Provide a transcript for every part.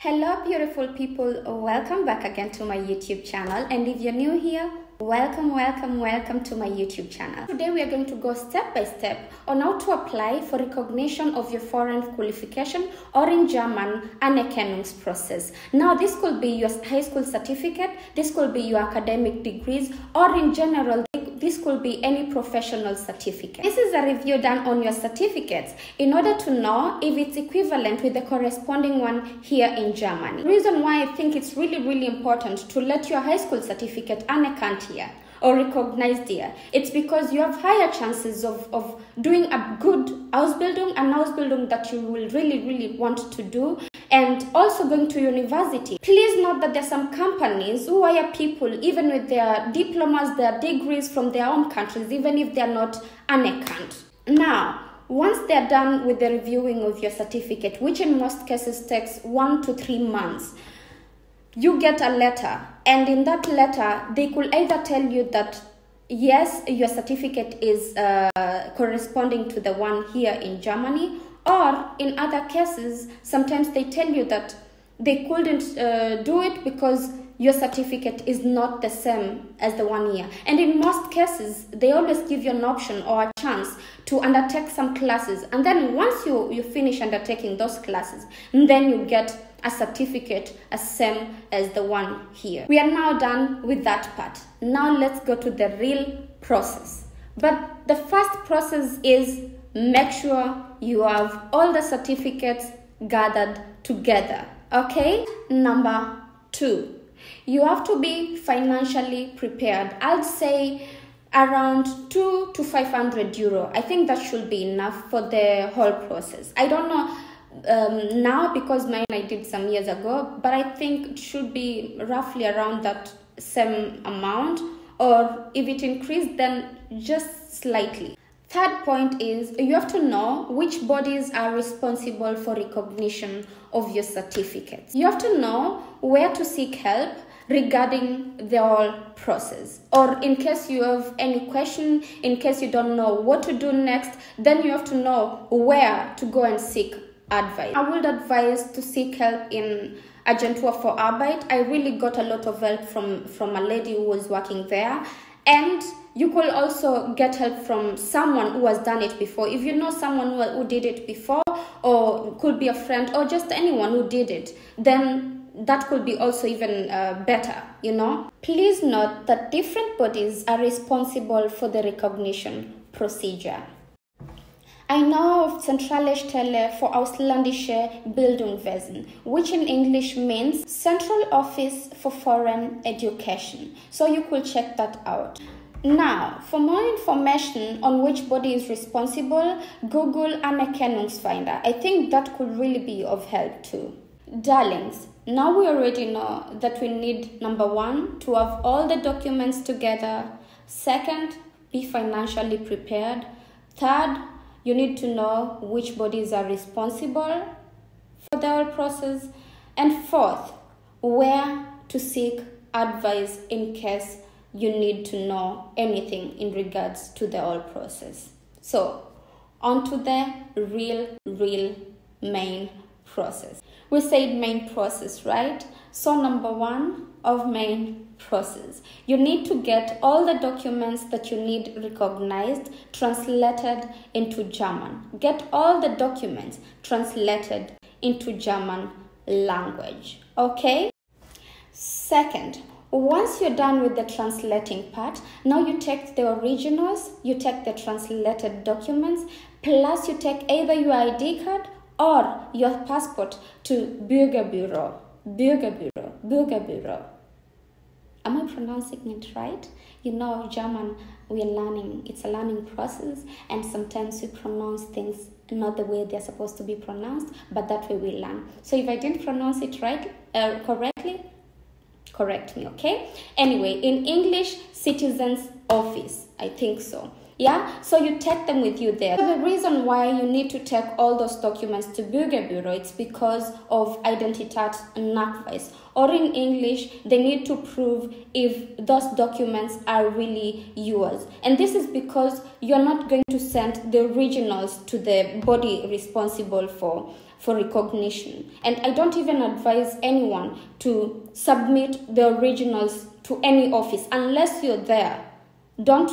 Hello beautiful people, welcome back again to my YouTube channel, and if you're new here, welcome to my YouTube channel. Today we are going to go step by step on how to apply for recognition of your foreign qualification, or in German Anerkennungsprozess. Now this could be your high school certificate, this could be your academic degrees, or in general this could be any professional certificate. This is a review done on your certificates in order to know if it's equivalent with the corresponding one here in Germany. The reason why I think it's really important to let your high school certificate anerkannt here or recognized here, it's because you have higher chances of doing a good Ausbildung, an Ausbildung that you will really want to do, and also going to university. Please note that there are some companies who hire people even with their diplomas, their degrees from their own countries, even if they are not anerkannt. Now, once they are done with the reviewing of your certificate, which in most cases takes 1 to 3 months, you get a letter, and in that letter they could either tell you that yes, your certificate is corresponding to the one here in Germany, or in other cases sometimes they tell you that they couldn't do it because your certificate is not the same as the one here. And in most cases they always give you an option or a chance to undertake some classes, and then once you finish undertaking those classes, then you get a certificate as same as the one here. We are now done with that part. Now let's go to the real process. But the first process is make sure you have all the certificates gathered together. Okay? Number 2, you have to be financially prepared. I'd say around 200 to 500 euro. I think that should be enough for the whole process. I don't know now because mine I did some years ago, but I think it should be roughly around that same amount, or if it increased then just slightly. Third point is you have to know which bodies are responsible for recognition of your certificates. You have to know where to seek help regarding the whole process, or in case you have any question, in case you don't know what to do next, then you have to know where to go and seek advice. I would advise to seek help in Agentur for Arbeit. I really got a lot of help from a lady who was working there, and you could also get help from someone who has done it before. If you know someone who did it before, or could be a friend, or just anyone who did it, then that could be also even better, you know. Please note that different bodies are responsible for the recognition procedure. I know of Zentrale Stelle für ausländische Bildungswesen, which in English means Central Office for Foreign Education. So you could check that out. Now, for more information on which body is responsible, Google Anerkennungsfinder. I think that could really be of help too. Darlings, now we already know that we need, number 1, to have all the documents together. Second, be financially prepared. Third, you need to know which bodies are responsible for the whole process. And fourth, where to seek advice in case you need to know anything in regards to the whole process. So, on to the real main process. We said main process, right? So number 1 of main process, you need to get all the documents that you need recognized, translated into German. Get all the documents translated into German language, okay? Second, once you're done with the translating part, now you take the originals, you take the translated documents, plus you take either your ID card or your passport to Bürgerbüro. Am I pronouncing it right? You know, German, we are learning. It's a learning process, and sometimes we pronounce things not the way they're supposed to be pronounced, but that way we learn. So if I didn't pronounce it right, correctly, correct me, okay? Anyway, in English, Citizens Office, I think so. Yeah, so you take them with you there. So the reason why you need to take all those documents to Bürgerbüro, it's because of Untitled Nachweis, or in English, they need to prove if those documents are really yours. And this is because you're not going to send the originals to the body responsible for for recognition. And I don't even advise anyone to submit the originals to any office unless you're there. Don't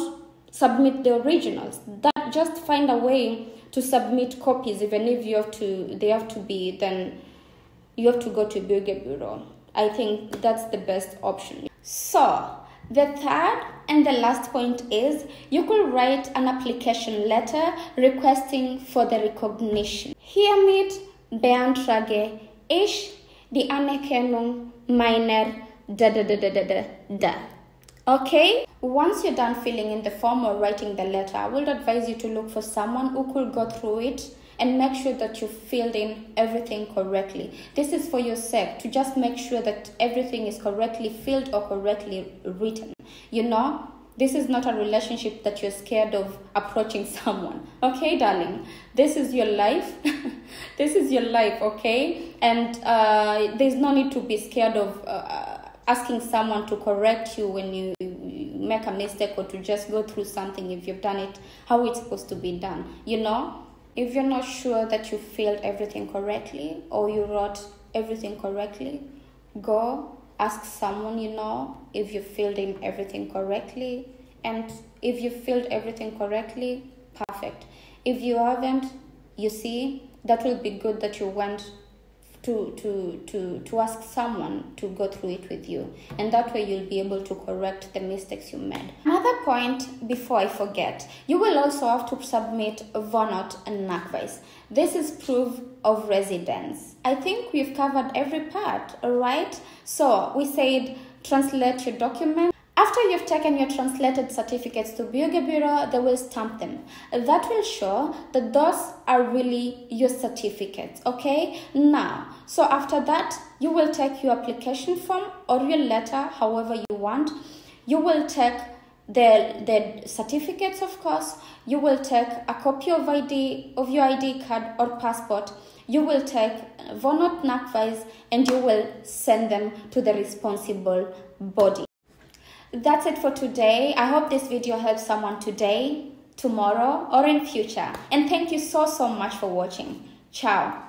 submit the originals. Just find a way to submit copies, even if they have to be, then you have to go to Bürgerbüro. I think that's the best option. So, the third and the last point is you could write an application letter requesting for the recognition. Hiermit beantrage ich die Anerkennung meiner da. Okay? Once you're done filling in the form or writing the letter, I would advise you to look for someone who could go through it and make sure that you filled in everything correctly. This is for your sake, to just make sure that everything is correctly filled or correctly written. You know, this is not a relationship that you're scared of approaching someone. Okay, darling? This is your life. This is your life, okay? And there's no need to be scared of asking someone to correct you when you make a mistake, or to just go through something if you've done it how it's supposed to be done. You know, if you're not sure that you filled everything correctly or you wrote everything correctly, go ask someone you know if you filled in everything correctly. And if you filled everything correctly, perfect. If you haven't, you see, that will be good that you went to ask someone to go through it with you, and that way you'll be able to correct the mistakes you made. Another point before I forget, you will also have to submit Wohnortnachweis. This is proof of residence. I think we've covered every part, alright? So we said translate your document. After you've taken your translated certificates to Bürgerbüro, they will stamp them. That will show that those are really your certificates, okay? Now, so after that, you will take your application form or your letter, however you want. You will take the certificates, of course. You will take a copy of your ID card or passport. You will take Wohnortnachweis and you will send them to the responsible body. That's it for today. I hope this video helps someone today, tomorrow, or in future. And thank you so much for watching. Ciao.